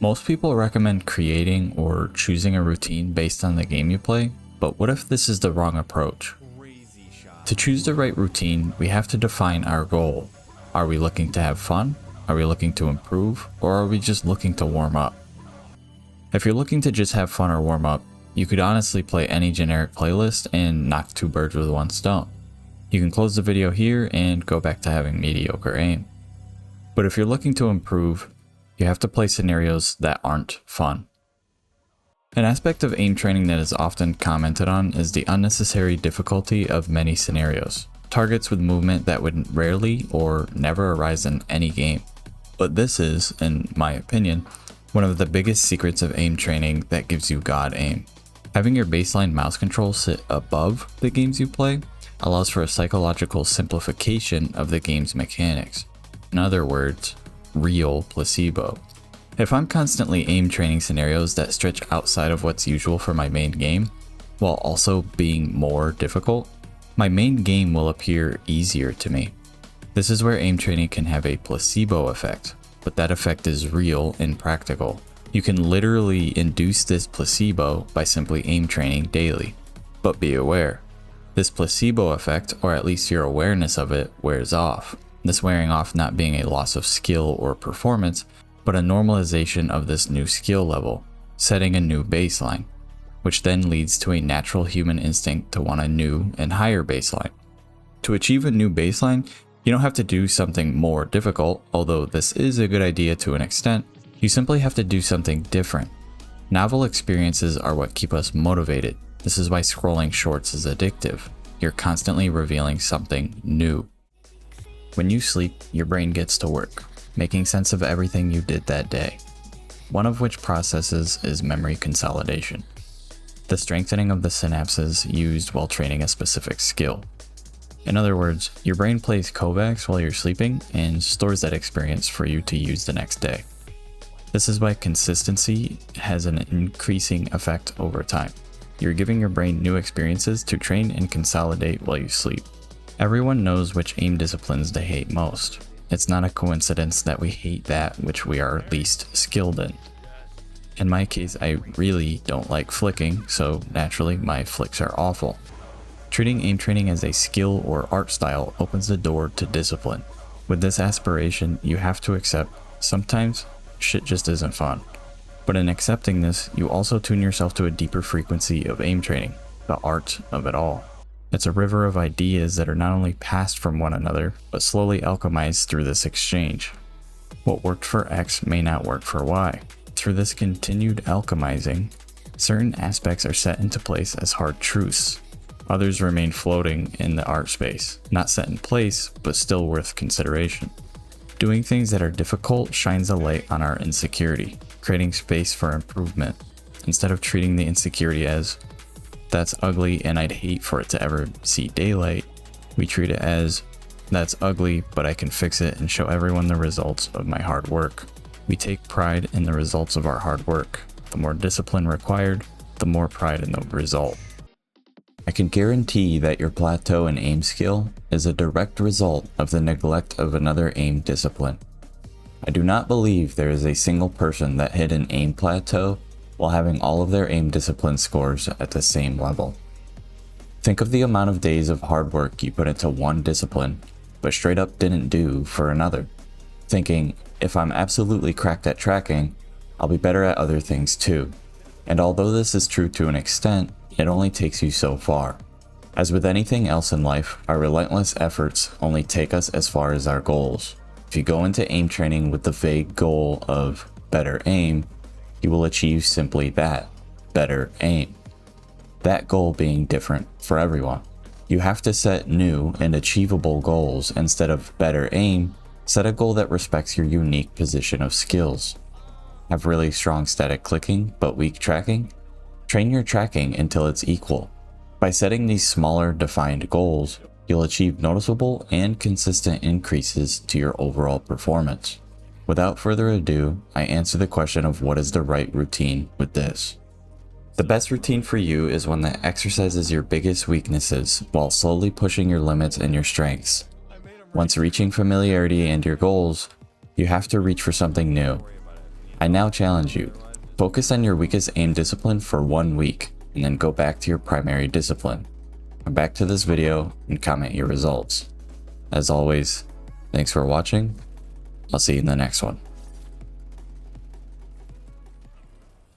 Most people recommend creating or choosing a routine based on the game you play, but what if this is the wrong approach? To choose the right routine, we have to define our goal. Are we looking to have fun? Are we looking to improve? Or are we just looking to warm up? If you're looking to just have fun or warm up, you could honestly play any generic playlist and knock two birds with one stone. You can close the video here and go back to having mediocre aim. But if you're looking to improve, you have to play scenarios that aren't fun. An aspect of aim training that is often commented on is the unnecessary difficulty of many scenarios. Targets with movement that would rarely or never arise in any game. But this is, in my opinion, one of the biggest secrets of aim training that gives you God aim. Having your baseline mouse control sit above the games you play allows for a psychological simplification of the game's mechanics. In other words, real placebo. If I'm constantly aim training scenarios that stretch outside of what's usual for my main game, while also being more difficult, my main game will appear easier to me. This is where aim training can have a placebo effect, but that effect is real and practical. You can literally induce this placebo by simply aim training daily. But be aware, this placebo effect, or at least your awareness of it, wears off. This wearing off not being a loss of skill or performance, but a normalization of this new skill level, setting a new baseline, which then leads to a natural human instinct to want a new and higher baseline. To achieve a new baseline, you don't have to do something more difficult, although this is a good idea to an extent. You simply have to do something different. Novel experiences are what keep us motivated. This is why scrolling shorts is addictive. You're constantly revealing something new. When you sleep, your brain gets to work, making sense of everything you did that day. One of which processes is memory consolidation, the strengthening of the synapses used while training a specific skill. In other words, your brain plays kovaaks while you're sleeping and stores that experience for you to use the next day. This is why consistency has an increasing effect over time. You're giving your brain new experiences to train and consolidate while you sleep. Everyone knows which aim disciplines they hate most. It's not a coincidence that we hate that which we are least skilled in. In my case, I really don't like flicking, so naturally my flicks are awful. Treating aim training as a skill or art style opens the door to discipline. With this aspiration, you have to accept sometimes shit just isn't fun. But in accepting this, you also tune yourself to a deeper frequency of aim training, the art of it all. It's a river of ideas that are not only passed from one another, but slowly alchemized through this exchange. What worked for X may not work for Y. Through this continued alchemizing, certain aspects are set into place as hard truths. Others remain floating in the art space, not set in place, but still worth consideration. Doing things that are difficult shines a light on our insecurity, creating space for improvement. Instead of treating the insecurity as, that's ugly and I'd hate for it to ever see daylight, we treat it as, that's ugly, but I can fix it and show everyone the results of my hard work. We take pride in the results of our hard work. The more discipline required, the more pride in the result. I can guarantee that your plateau in aim skill is a direct result of the neglect of another aim discipline. I do not believe there is a single person that hit an aim plateau while having all of their aim discipline scores at the same level. Think of the amount of days of hard work you put into one discipline, but straight up didn't do for another. Thinking, if I'm absolutely cracked at tracking, I'll be better at other things too. And although this is true to an extent, it only takes you so far. As with anything else in life, our relentless efforts only take us as far as our goals. If you go into aim training with the vague goal of better aim, you will achieve simply that, better aim. That goal being different for everyone. You have to set new and achievable goals instead of better aim. Set a goal that respects your unique position of skills. Have really strong static clicking but weak tracking? Train your tracking until it's equal. By setting these smaller defined goals, you'll achieve noticeable and consistent increases to your overall performance. Without further ado, I answer the question of what is the right routine with this. The best routine for you is one that exercises your biggest weaknesses while slowly pushing your limits and your strengths. Once reaching familiarity and your goals, you have to reach for something new. I now challenge you, focus on your weakest aim discipline for 1 week, and then go back to your primary discipline. Come back to this video and comment your results. As always, thanks for watching. I'll see you in the next one.